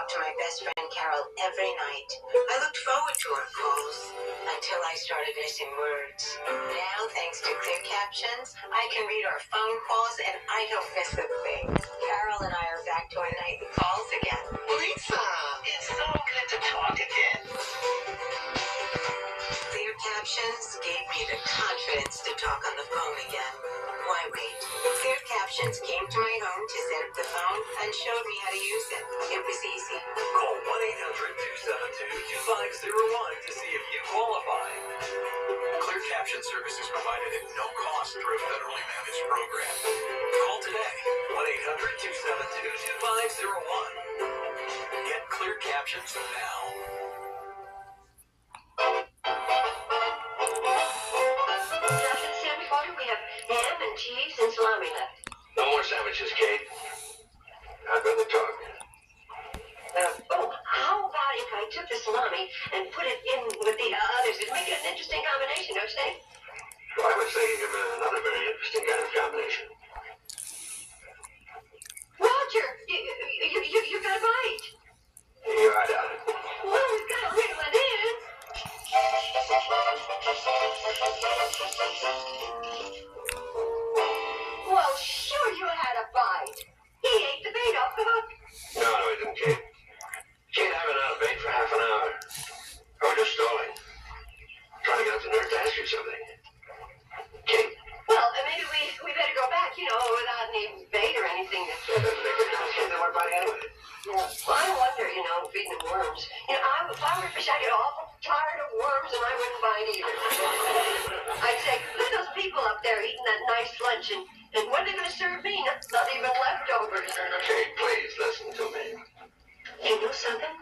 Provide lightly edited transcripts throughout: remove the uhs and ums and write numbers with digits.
talk to my best friend Carol every night. I looked forward to our calls until I started missing words. Now, thanks to Clear Captions, I can read our phone calls and I don't miss a thing. Carol and I are back to our nightly calls again. Lisa, it's so good to talk again. Clear Captions gave me the confidence to talk on the phone again. Why wait? Clear Captions came to my home to set up the phone and showed me how to use it. It was easy. Call 1-800-272-2501 to see if you qualify. Clear Caption service is provided at no cost through a federally managed program. Call today, 1-800-272-2501. Get Clear Captions now. Ham and cheese and salami left. No more sandwiches, Kate. I'd rather talk. How about if I took the salami and put it in with the others? It'd make it an interesting combination, don't you think? Well, I would say you give another very interesting kind of combination. Roger, you got a bite. Yeah, I doubt it. Well, we've got to reel it in. Well, sure you had a bite. He ate the bait off the hook. No, he didn't, Kate. Kate, I've been out of bait for half an hour. I was just stalling. Trying to get up the nerve to ask you something. Kate? Well, maybe we better go back, without any bait or anything. That doesn't make a difference, Kate. They weren't biting anyway. Yeah. Well, I wonder, feeding them worms. If I were a fish, I'd get awful tired of worms and I wouldn't bite either. I'd say, look at those people up there eating that nice lunch and what are they going to serve me? Not even leftovers. Kate, please listen to me. You know something?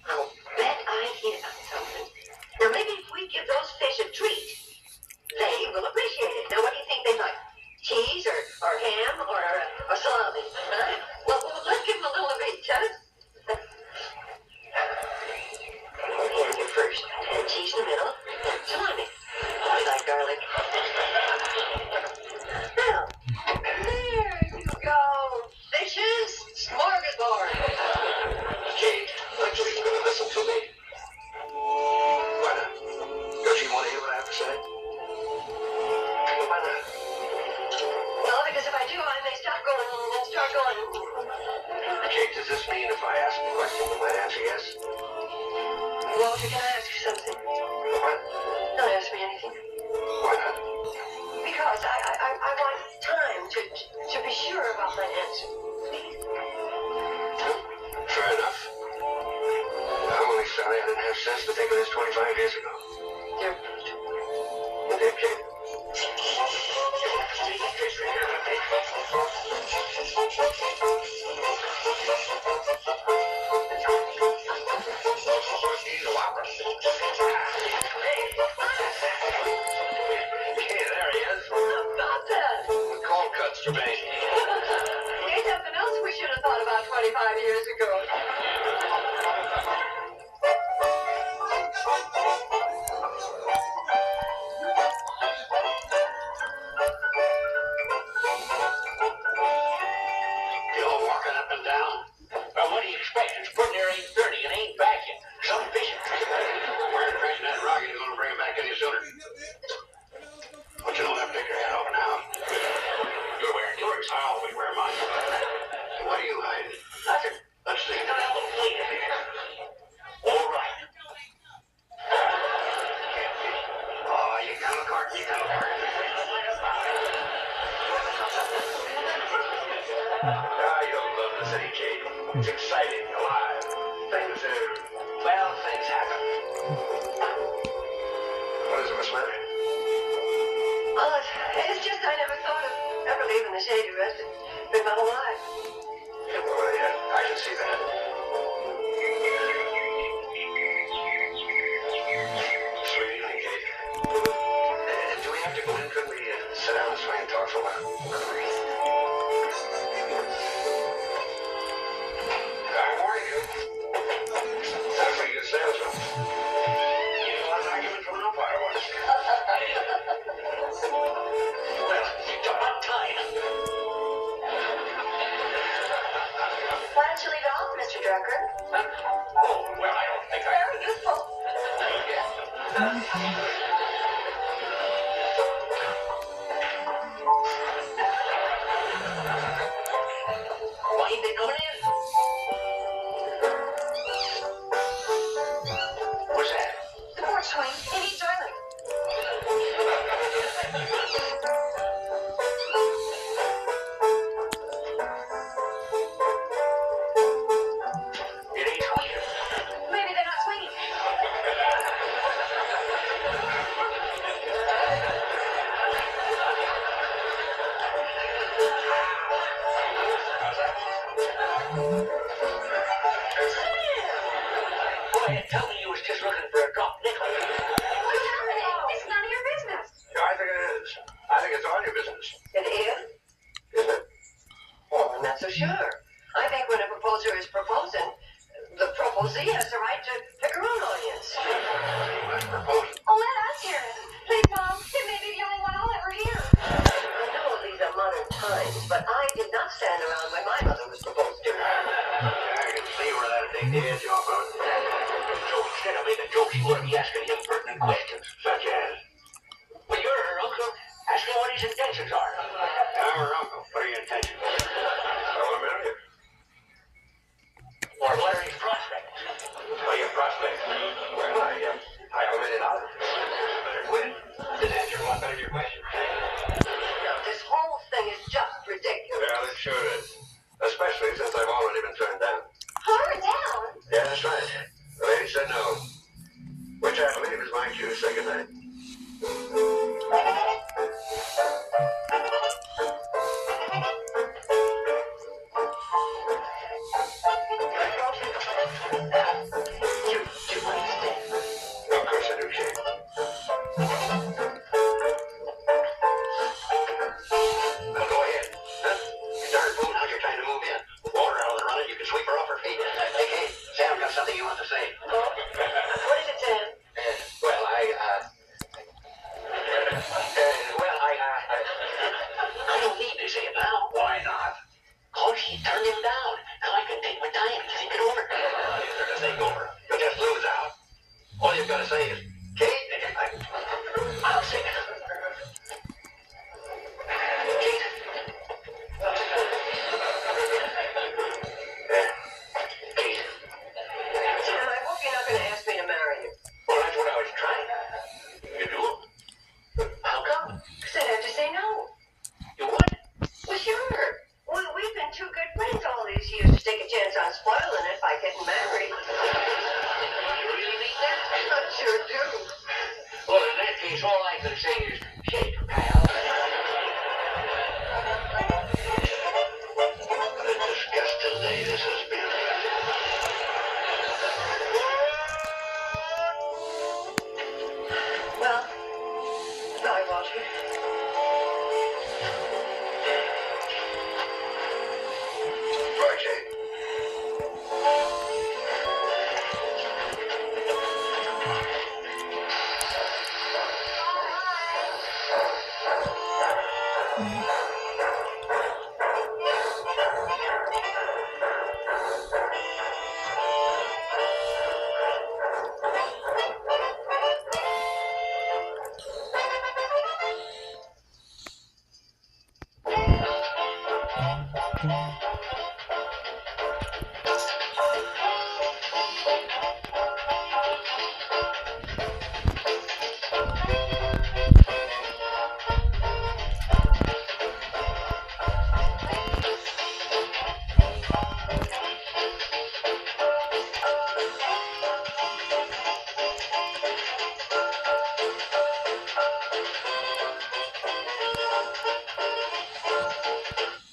I'll bet I hit on something. Now, maybe if we give those fish a treat, they will appreciate it. Now, what do you think they like? Cheese or ham or salami? Huh? Well, let's give them a little of each, huh? Ham in first, and cheese in the middle, and salami. I like garlic. Now, there you go. Fishes, smorgasbord. Kate, actually, you're going to listen to me. Why not? Don't you want to hear what I have to say? Why not? Well, because if I do, I may start going. Kate, does this mean if I ask a question, you might answer yes? Walter, can I ask you something? What? Don't ask me anything. Why not? Because I want time to be sure about my answer. Please. Fair enough. I'm only sorry I didn't have sense to think of this 25 years ago. Dear. You did, Kate? Hey, there he is. About that. Cold cuts for me. Ain't nothing else we should have thought about 25 years ago. You're walking up and down. Well, what do you expect? It's pretty near 8:30 and ain't back yet. Some fishing. We're crashing that rocket. You're going to bring him back any sooner. But you don't have to take your hat off now. You're wearing yours. I always wear mine. What are you hiding? Nothing. Let's see. All right. Oh, you got a cart. You got a cart. You'll love the city, Kate. It's exciting, alive. Things happen. What is it, what's the matter? Oh, it's just I never thought of ever leaving the shady rest in my whole life. Yeah, well, yeah, I can see that. Sweet evening, Kate. Do we have to go in? Couldn't we sit down this way and talk for a while? I warned you. That's a pretty good salesman. You know what an argument from an umpire was. Well, it's about time. Why don't you leave it off, Mr. Drucker. Oh, well, I don't think I... Very useful. Why ain't they coming in? What's that? The porch swing. He needs oiling. It ain't squeaking. Maybe they're not swinging. Boy, tell me you was just looking for a drop nickel. What's happening? It's none of your business. Yeah, I think it is. I think it's all your business. It is? Isn't it? Well, I'm not so sure. I think when a proposer is proposing, the proposee has the right to pick her own audience. Let's propose. Oh, let us hear it. Please, Mom. It may be the only one I'll ever hear. I know these are modern times, but I did not stand around when my mother was proposed to. Yeah, I can see where that'd take the edge off of it. So instead of making jokes, you ought to be asking him pertinent questions. Such as? Well, you're her uncle. Ask him what his intentions are. I'm her uncle. What are your intentions? I want to marry you. Or what are his prospects? Oh, your prospects? Well, I omitted out. Better quit. Didn't answer a lot better to your question. Now, this whole thing is just ridiculous. Well, it sure is. Especially since I've already been turned down. Her down? Yeah, that's right. The lady said no. Which I believe is my cue to say goodnight. You understand. Of course I do, Shane. Now go ahead. Huh? You darn fool, now you're trying to move in. Water out of the running, you can sweep her off her feet. Hey, Kate, Sam got something you want to say. Oh, what is it, Sam? Well, I don't need to say it now. why not? Cause he turned him down. Now I can take my time and think it over. You're going to think over. You'll just lose out. All you've got to say is, Kate, I'll say it. Kate, Kate, Sam, I hope you're not going to ask me to marry you. well, that's what I was trying. You do? how come? Because I'd have to say no. You would? Well, sure. We've been two good friends all these years to take a chance on spoiling it by getting married. You really mean that? I sure do. Well, in that case, all I can say is, shake, pal. What a disgusting day this has been. Well, bye, Walter. Bye, Kate.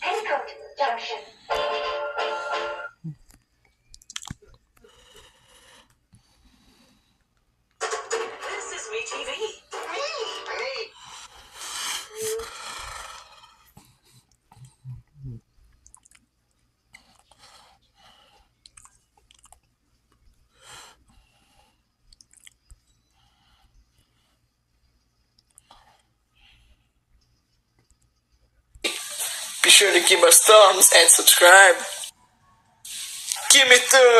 Petticoat Junction. This is Me TV. Me. Be sure to give us thumbs and subscribe. Give Give me some.